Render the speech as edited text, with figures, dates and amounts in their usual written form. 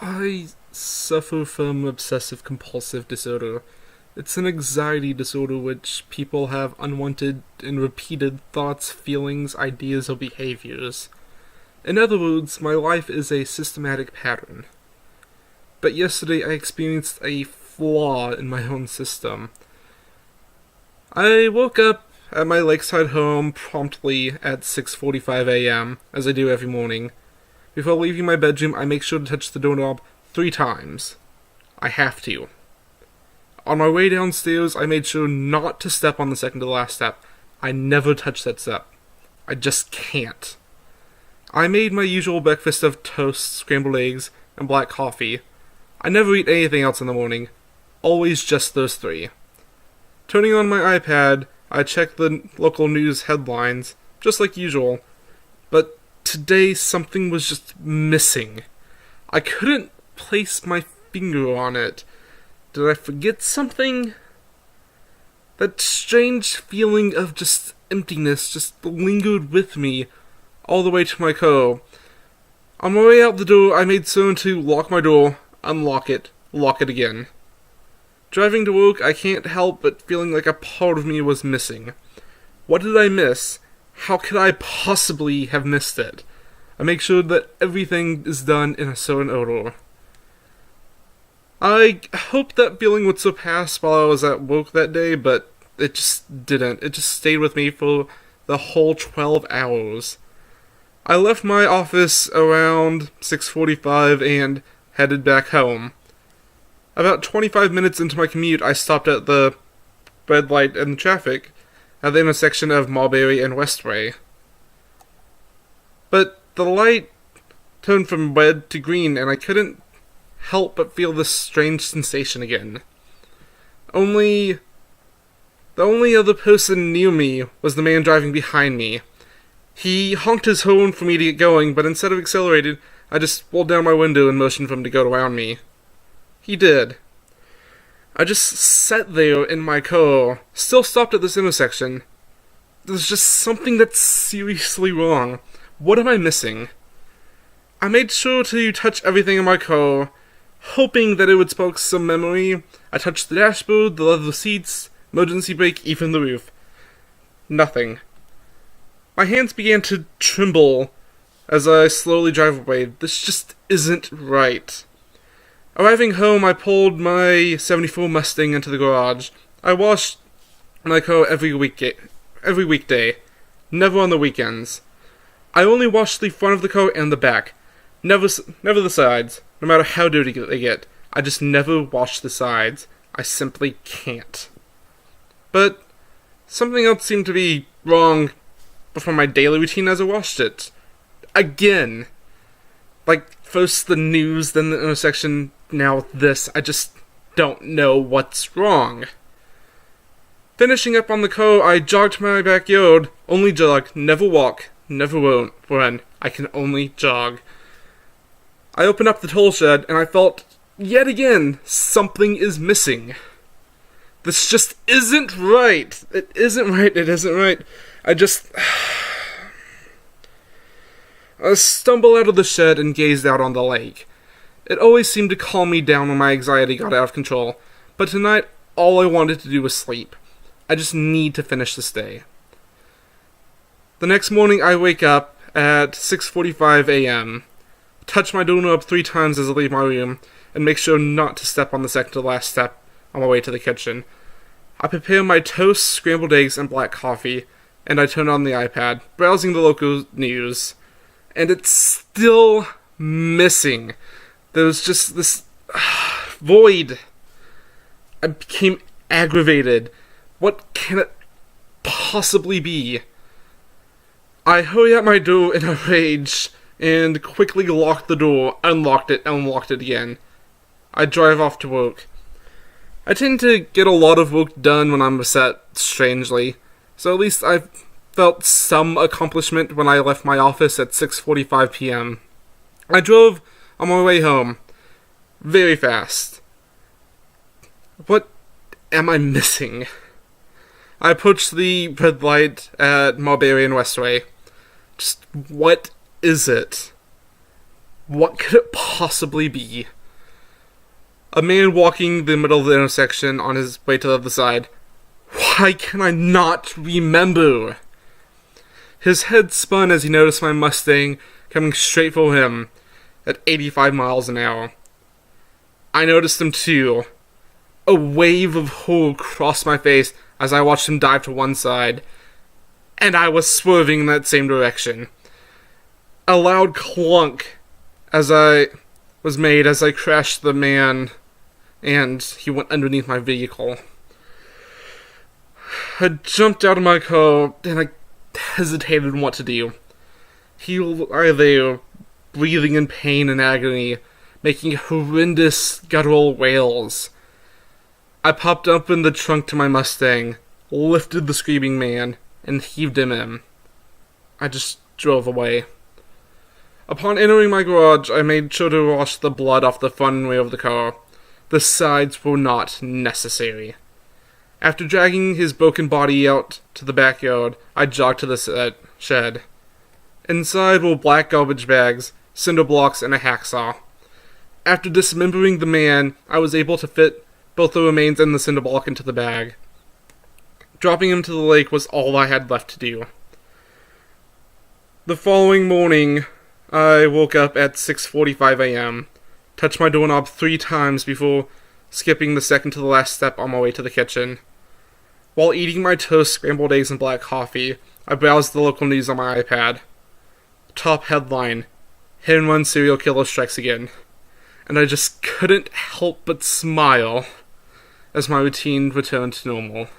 I suffer from obsessive compulsive disorder. It's an anxiety disorder which people have unwanted and repeated thoughts, feelings, ideas, or behaviors. In other words, my life is a systematic pattern. But yesterday I experienced a flaw in my own system. I woke up at my lakeside home promptly at 6:45 a.m., as I do every morning. Before leaving my bedroom, I make sure to touch the doorknob 3 times. I have to. On my way downstairs, I made sure not to step on the second to last step. I never touch that step. I just can't. I made my usual breakfast of toast, scrambled eggs, and black coffee. I never eat anything else in the morning. Always just those 3. Turning on my iPad, I check the local news headlines, just like usual. But today, something was just missing. I couldn't place my finger on it. Did I forget something? That strange feeling of just emptiness just lingered with me all the way to my car. On my way out the door, I made certain to lock my door, unlock it, lock it again. Driving to work, I can't help but feeling like a part of me was missing. What did I miss? How could I possibly have missed it? I make sure that everything is done in a certain order. I hoped that feeling would surpass while I was at work that day, but it just didn't. It just stayed with me for the whole 12 hours. I left my office around 6:45 and headed back home. About 25 minutes into my commute, I stopped at the red light in traffic at the intersection of Mulberry and Westway. But the light turned from red to green, and I couldn't help but feel this strange sensation again. The only other person near me was the man driving behind me. He honked his horn for me to get going, but instead of accelerating, I just rolled down my window and motioned for him to go around me. He did. I just sat there in my car, still stopped at this intersection. There's just something that's seriously wrong. What am I missing? I made sure to touch everything in my car, hoping that it would spark some memory. I touched the dashboard, the leather seats, emergency brake, even the roof. Nothing. My hands began to tremble as I slowly drive away. This just isn't right. Arriving home, I pulled my '74 Mustang into the garage. I washed my car every weekday, never on the weekends. I only washed the front of the car and the back, never the sides, no matter how dirty they get. I just never wash the sides. I simply can't. But something else seemed to be wrong before my daily routine as I washed it. Again. Like, first the news, then the intersection, now this. I just don't know what's wrong. Finishing up on the car, I jogged to my backyard. Only jog, never walk, never run. I can only jog. I opened up the tool shed, and I felt, yet again, something is missing. This just isn't right. It isn't right. I stumbled out of the shed and gazed out on the lake. It always seemed to calm me down when my anxiety got out of control, but tonight, all I wanted to do was sleep. I just need to finish this day. The next morning, I wake up at 6:45 a.m., touch my doorknob 3 times as I leave my room, and make sure not to step on the second to last step on my way to the kitchen. I prepare my toast, scrambled eggs, and black coffee, and I turn on the iPad, browsing the local news. And it's still missing. There's just this void. I became aggravated. What can it possibly be? I hurry out my door in a rage and quickly locked the door, unlocked it again. I drive off to work. I tend to get a lot of work done when I'm upset, strangely. So at least I felt some accomplishment when I left my office at 6:45 p.m. I drove on my way home. Very fast. What am I missing? I approached the red light at Mulberry and Westway. Just, what is it? What could it possibly be? A man walking the middle of the intersection on his way to the other side. Why can I not remember? His head spun as he noticed my Mustang coming straight for him at 85 miles an hour. I noticed him too. A wave of horror crossed my face as I watched him dive to one side, and I was swerving in that same direction. A loud clunk was made as I crashed the man, and he went underneath my vehicle. I jumped out of my car, and I hesitated on what to do. He lay there, breathing in pain and agony, making horrendous guttural wails. I popped open the trunk to my Mustang, lifted the screaming man, and heaved him in. I just drove away. Upon entering my garage, I made sure to wash the blood off the front and rear of the car. The sides were not necessary. After dragging his broken body out to the backyard, I jogged to the shed. Inside were black garbage bags, cinder blocks, and a hacksaw. After dismembering the man, I was able to fit both the remains and the cinder block into the bag. Dropping him to the lake was all I had left to do. The following morning, I woke up at 6:45 a.m., touched my doorknob 3 times before skipping the second to the last step on my way to the kitchen. While eating my toast, scrambled eggs, and black coffee, I browsed the local news on my iPad. Top headline: Hit and run serial killer strikes again. And I just couldn't help but smile as my routine returned to normal.